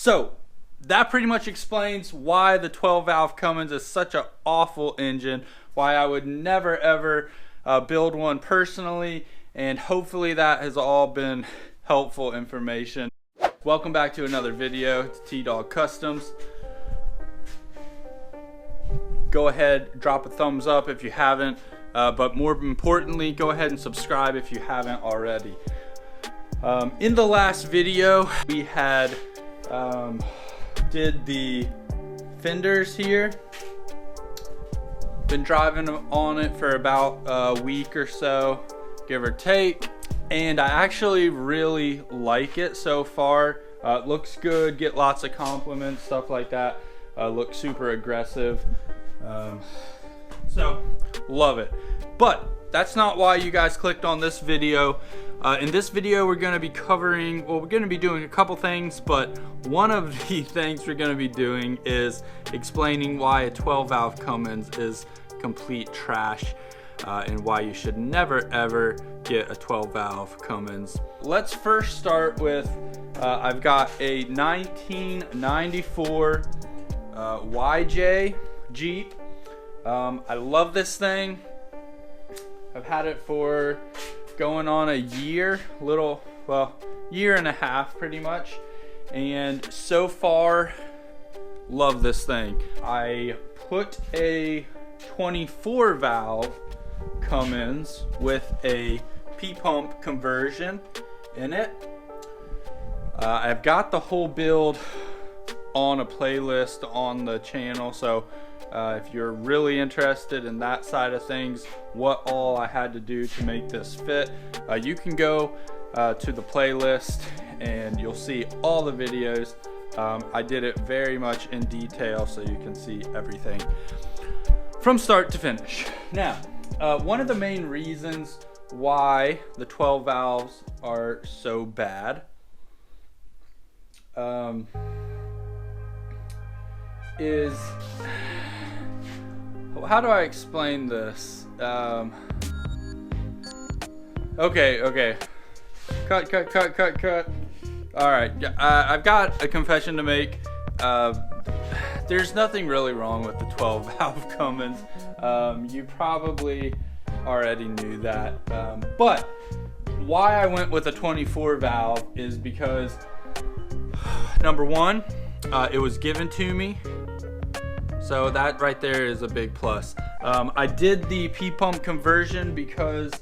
So that pretty much explains why the 12 valve Cummins is such an awful engine, why I would never ever build one personally, and hopefully that has all been helpful information. Welcome back to another video. It's TeeDogCustoms. Go ahead, drop a thumbs up if you haven't, but more importantly, go ahead and subscribe if you haven't already. In the last video, we had did the fenders here. Been driving on it for about a week or so, give or take, and I actually really like it so far. It looks good, get lots of compliments, stuff like that. Looks super aggressive, so love it. But that's not why you guys clicked on this video. In this video we're going to be covering, well, we're going to be doing a couple things, but one of the things we're going to be doing is explaining why a 12 valve Cummins is complete trash, and why you should never ever get a 12 valve Cummins. Let's first start with, I've got a 1994 YJ Jeep. I love this thing. I've had it for going on a year, year and a half pretty much, and so far love this thing. I put a 24 valve Cummins with a P-pump conversion in it. I've got the whole build on a playlist on the channel, so if you're really interested in that side of things, what all I had to do to make this fit, you can go to the playlist and you'll see all the videos. I did it very much in detail so you can see everything from start to finish. Now, one of the main reasons why the 12 valves are so bad is, how do I explain this? Okay. Cut. All right, I've got a confession to make. There's nothing really wrong with the 12 valve Cummins. You probably already knew that. But why I went with a 24 valve is because, number one, it was given to me. So that right there is a big plus. I did the P-pump conversion because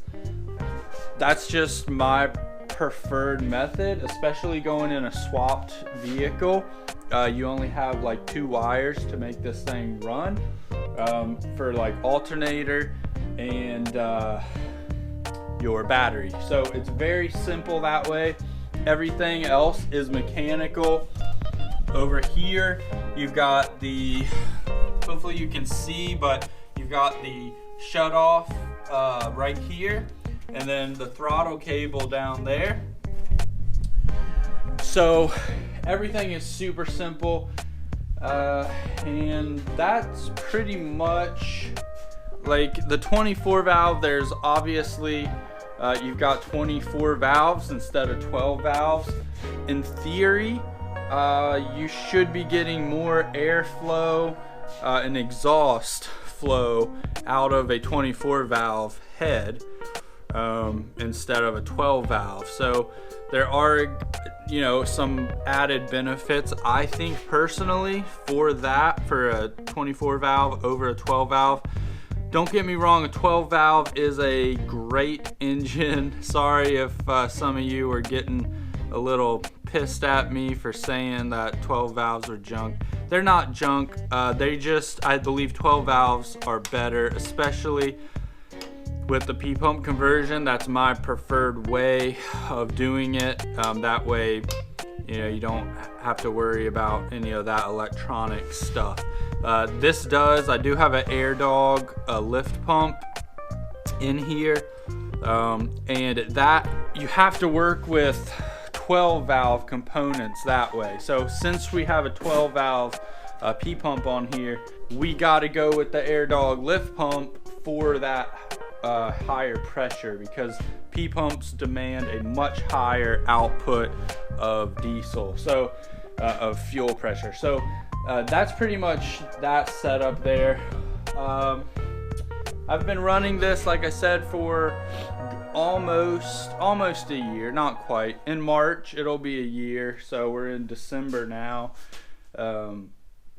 that's just my preferred method, especially going in a swapped vehicle. You only have like 2 wires to make this thing run, for like alternator and your battery. So it's very simple that way. Everything else is mechanical. Over here you've got the, hopefully you can see, but you've got the shut off right here, and then the throttle cable down there. So everything is super simple, and that's pretty much like the 24 valve. There's obviously you've got 24 valves instead of 12 valves. In theory, you should be getting more airflow and exhaust flow out of a 24 valve head instead of a 12 valve. So there are, you know, some added benefits, I think personally, for that, for a 24 valve over a 12 valve. Don't get me wrong, a 12 valve is a great engine. Sorry if some of you are getting a little pissed at me for saying that 12 valves are junk. They're not junk. They just, I believe 12 valves are better, especially with the P-pump conversion. That's my preferred way of doing it. That way, you know, you don't have to worry about any of that electronic stuff. This does, I do have an TeeDog lift pump in here, and that you have to work with 12 valve components that way. So since we have a 12 valve P-pump on here, we got to go with the TeeDog lift pump for that higher pressure, because P-pumps demand a much higher output of diesel. So of fuel pressure. So that's pretty much that setup there. I've been running this, like I said, for almost a year, not quite. In March it'll be a year, so we're in December now.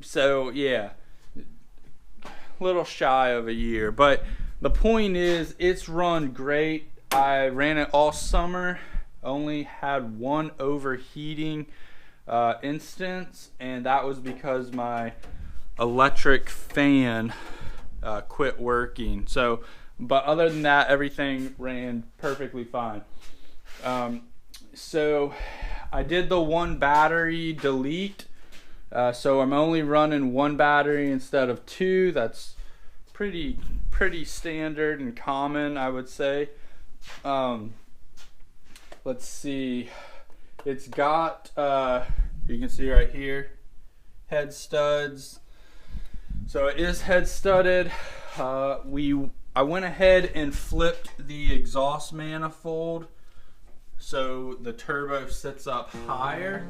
So yeah, little shy of a year, but the point is it's run great. I ran it all summer, only had one overheating instance, and that was because my electric fan quit working. So but other than that, everything ran perfectly fine. So I did the one battery delete, so I'm only running one battery instead of two. That's pretty standard and common, I would say. Let's see, it's got you can see right here, head studs. So it is head studded. I went ahead and flipped the exhaust manifold so the turbo sits up higher.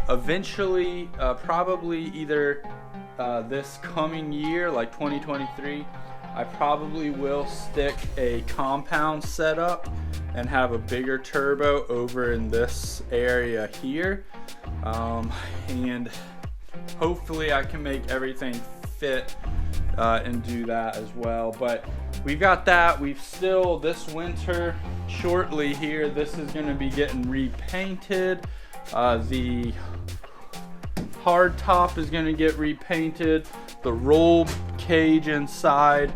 Eventually, probably either this coming year, like 2023, I probably will stick a compound setup and have a bigger turbo over in this area here. And hopefully I can make everything fit and do that as well. But we've got that. We've still, this winter, shortly here, this is going to be getting repainted. The hard top is going to get repainted. The roll cage inside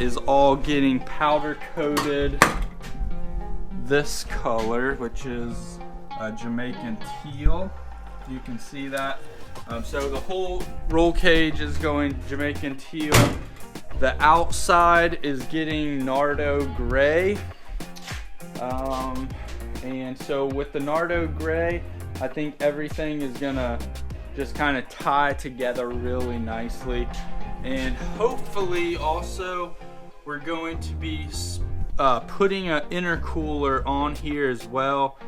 is all getting powder coated this color, which is Jamaican teal. You can see that. So the whole roll cage is going Jamaican teal. The outside is getting Nardo gray. And so with the Nardo gray, I think everything is gonna just kind of tie together really nicely. And hopefully also we're going to be putting an intercooler on here as well.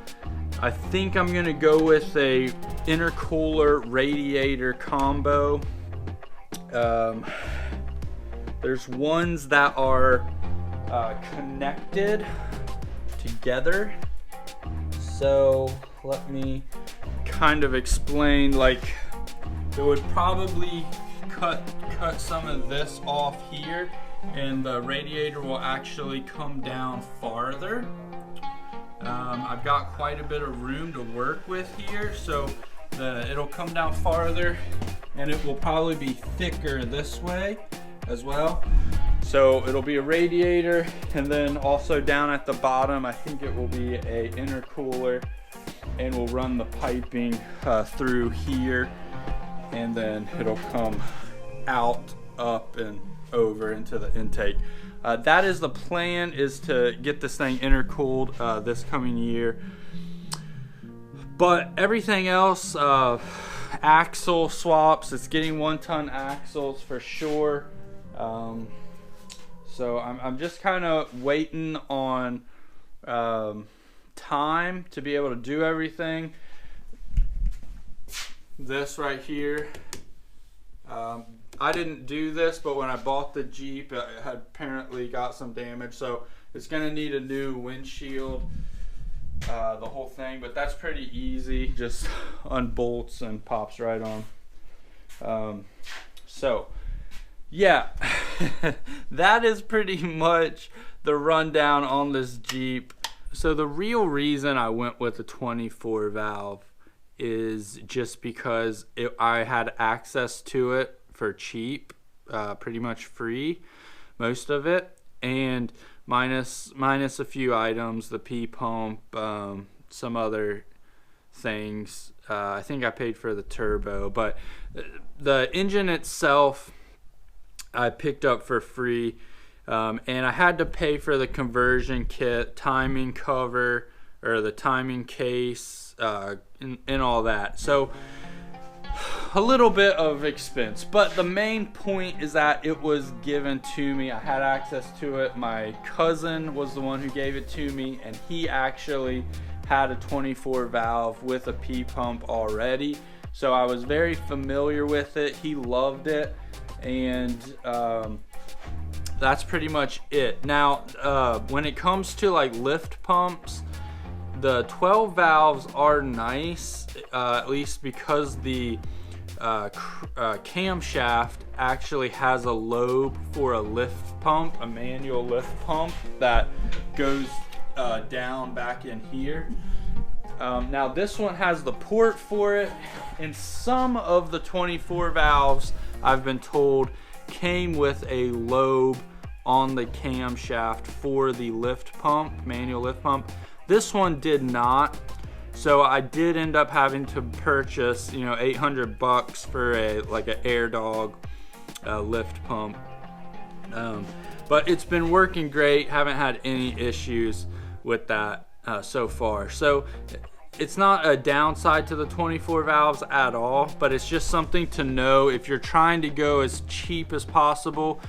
I think I'm gonna go with a intercooler radiator combo. There's ones that are connected together. So let me kind of explain. Like, it would probably cut some of this off here, and the radiator will actually come down farther. I've got quite a bit of room to work with here, so it'll come down farther, and it will probably be thicker this way as well. So it'll be a radiator, and then also down at the bottom, I think it will be a intercooler, and we'll run the piping through here, and then it'll come out, up, and over into the intake. That is the plan, is to get this thing intercooled this coming year. But everything else, axle swaps, it's getting 1-ton axles for sure. So I'm just kind of waiting on time to be able to do everything. This right here, I didn't do this, but when I bought the Jeep, it had apparently got some damage, so it's gonna need a new windshield, the whole thing, but that's pretty easy, just unbolts and pops right on. So yeah, that is pretty much the rundown on this Jeep. So the real reason I went with a 24 valve is just because I had access to it for cheap, pretty much free, most of it, and minus a few items, the P pump, some other things. I think I paid for the turbo, but the engine itself I picked up for free, and I had to pay for the conversion kit, timing cover, or the timing case, and all that. So a little bit of expense, but the main point is that it was given to me. I had access to it. My cousin was the one who gave it to me, and he actually had a 24 valve with a P pump already. so I was very familiar with it. He loved it, and that's pretty much it. Now, when it comes to like lift pumps, the 12 valves are nice, at least because the camshaft actually has a lobe for a lift pump, a manual lift pump that goes down back in here. Now this one has the port for it, and some of the 24 valves, I've been told, came with a lobe on the camshaft for the lift pump, manual lift pump. This one did not, so I did end up having to purchase, you know, 800 bucks for a like an AirDog lift pump. But it's been working great. Haven't had any issues with that so far. So it's not a downside to the 24 valves at all, but it's just something to know if you're trying to go as cheap as possible.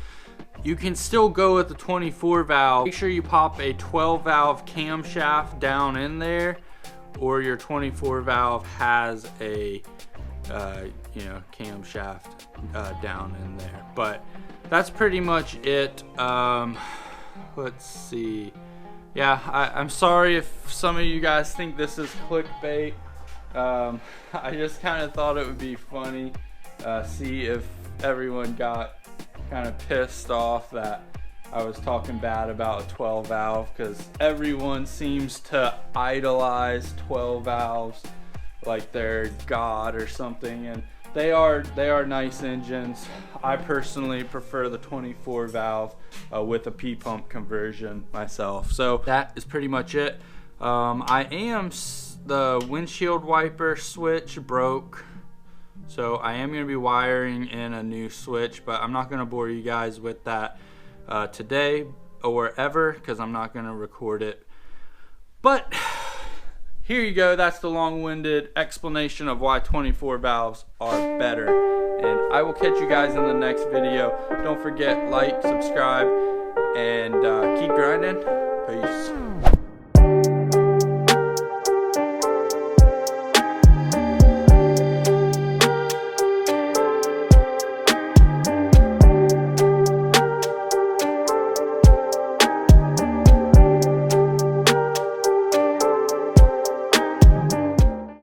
You can still go with the 24 valve. Make sure you pop a 12 valve camshaft down in there, or your 24 valve has a you know, camshaft down in there. But that's pretty much it. Let's see. Yeah, I'm sorry if some of you guys think this is clickbait. I just kind of thought it would be funny, see if everyone got kind of pissed off that I was talking bad about a 12 valve, because everyone seems to idolize 12 valves like they're God or something, and they are nice engines. I personally prefer the 24 valve with a P pump conversion myself. So that is pretty much it. The windshield wiper switch broke, so I am going to be wiring in a new switch, but I'm not going to bore you guys with that today or ever, because I'm not going to record it. But here you go. That's the long-winded explanation of why 24 valves are better. And I will catch you guys in the next video. Don't forget, like, subscribe, and keep grinding. Peace.